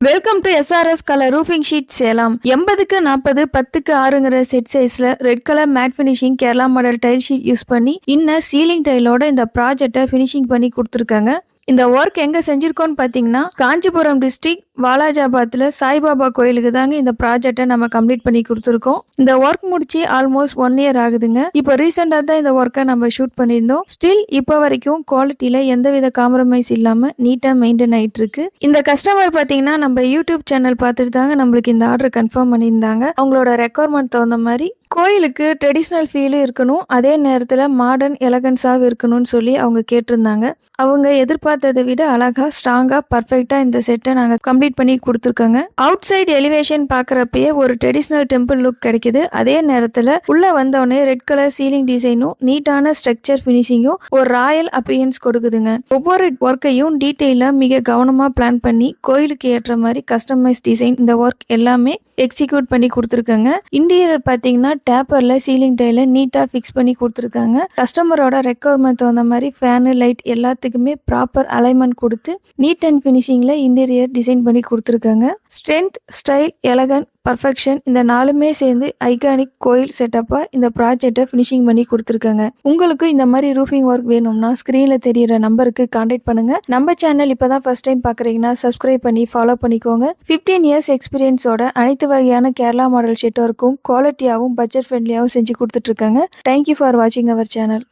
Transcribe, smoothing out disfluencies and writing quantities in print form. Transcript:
Welcome to SRS colour roofing sheet Salem. 80க்கு 40 10க்கு 6ங்கிற செட் சைஸ்ல red colour matte finishing Kerala model tile sheet use பண்ணி இன்னர் சீலிங் டைலோட இந்த ப்ராஜெக்டை ஃபினிஷிங் பண்ணி கொடுத்துருக்காங்க. இந்த ஒர்க் எங்க செஞ்சிருக்கோம்னு பாத்தீங்கன்னா காஞ்சிபுரம் டிஸ்ட்ரிக்ட் வாலாஜாபாத்ல சாய்பாபா கோயிலுக்கு தாங்க இந்த ப்ராஜெக்டை நம்ம கம்ப்ளீட் பண்ணி கொடுத்துருக்கோம். இந்த ஒர்க் முடிச்சு ஆல்மோஸ்ட் 1 இயர் ஆகுதுங்க. இப்போ ரீசெண்டா தான் இந்த ஒர்க்கை நம்ம ஷூட் பண்ணியிருந்தோம். ஸ்டில் இப்போ வரைக்கும் குவாலிட்டியில எந்தவித காம்ப்ரமைஸ் இல்லாம நீட்டா மெயின்டைன் ஆயிட்டு இருக்கு. இந்த கஸ்டமர் பாத்தீங்கன்னா நம்ம யூடியூப் சேனல் பார்த்துட்டு தாங்க நம்மளுக்கு இந்த ஆர்டர் கன்ஃபார்ம் பண்ணியிருந்தாங்க. அவங்களோட ரெக்குவயர்மெண்ட் தகுந்த மாதிரி கோயிலுக்கு ட்ரெடிஷ்னல் ஃபீலும் இருக்கணும், அதே நேரத்தில் மாடர்ன் எலகன்ஸாகவும் இருக்கணும்னு சொல்லி அவங்க கேட்டிருந்தாங்க. அவங்க எதிர்பார்த்ததை விட அழகா ஸ்ட்ராங்காக பர்ஃபெக்டாக இந்த செட்டை நாங்கள் கம்ப்ளீட் பண்ணி கொடுத்துருக்கோங்க. அவுட் சைடு எலிவேஷன் பார்க்குறப்பயே ஒரு ட்ரெடிஷ்னல் டெம்பிள் லுக் கிடைக்குது. அதே நேரத்தில் உள்ளே வந்தோடனே ரெட் கலர் சீலிங் டிசைனும் நீட்டான ஸ்ட்ரக்சர் ஃபினிஷிங்கும் ஒரு ராயல் அப்பியன்ஸ் கொடுக்குதுங்க. ஒவ்வொரு ஒர்க்கையும் டீட்டெயிலாக மிக கவனமாக பிளான் பண்ணி கோயிலுக்கு ஏற்ற மாதிரி கஸ்டமைஸ் டிசைன் இந்த ஒர்க் எல்லாமே எக்ஸிக்யூட் பண்ணி கொடுத்துருக்காங்க. இன்டீரியர் பார்த்தீங்கன்னா டேப்பர்ல சீலிங் டைல நீட்டா ஃபிக்ஸ் பண்ணி கொடுத்துருக்காங்க. கஸ்டமரோட ரெக்குவயர்மெண்ட் தகுந்த மாதிரி ஃபேனு லைட் எல்லாத்துக்குமே ப்ராப்பர் அலைன்மெண்ட் கொடுத்து நீட் அண்ட் ஃபினிஷிங்ல இன்டீரியர் டிசைன் பண்ணி கொடுத்துருக்காங்க. ஸ்ட்ரென்த், ஸ்டைல், எலகன், பர்ஃபெக்ஷன் இந்த நாலுமே சேர்ந்து ஐகானிக் கோயில் செட்டப்பா இந்த ப்ராஜெக்டை ஃபினிஷிங் பண்ணி கொடுத்துருக்காங்க. உங்களுக்கு இந்த மாதிரி ரூஃபிங் ஒர்க் வேணும்னா ஸ்க்ரீன்ல தெரியிற நம்பருக்கு கான்டாக்ட் பண்ணுங்க. நம்ம சேனல் இப்பதான் ஃபர்ஸ்ட் டைம் பார்க்குறீங்கன்னா சப்ஸ்கிரைப் பண்ணி ஃபாலோ பண்ணிக்கோங்க. 15 இயர்ஸ் எக்ஸ்பீரியன்ஸோட அனைத்து வகையான கேரளா மாடல் ஷீட் ஒர்க்கும் குவாலிட்டியாகவும் பட்ஜெட் ஃப்ரெண்ட்லியாகவும் செஞ்சு கொடுத்துட்டு இருக்காங்க. தேங்க்யூ ஃபார் வாட்சிங் அவர் சேனல்.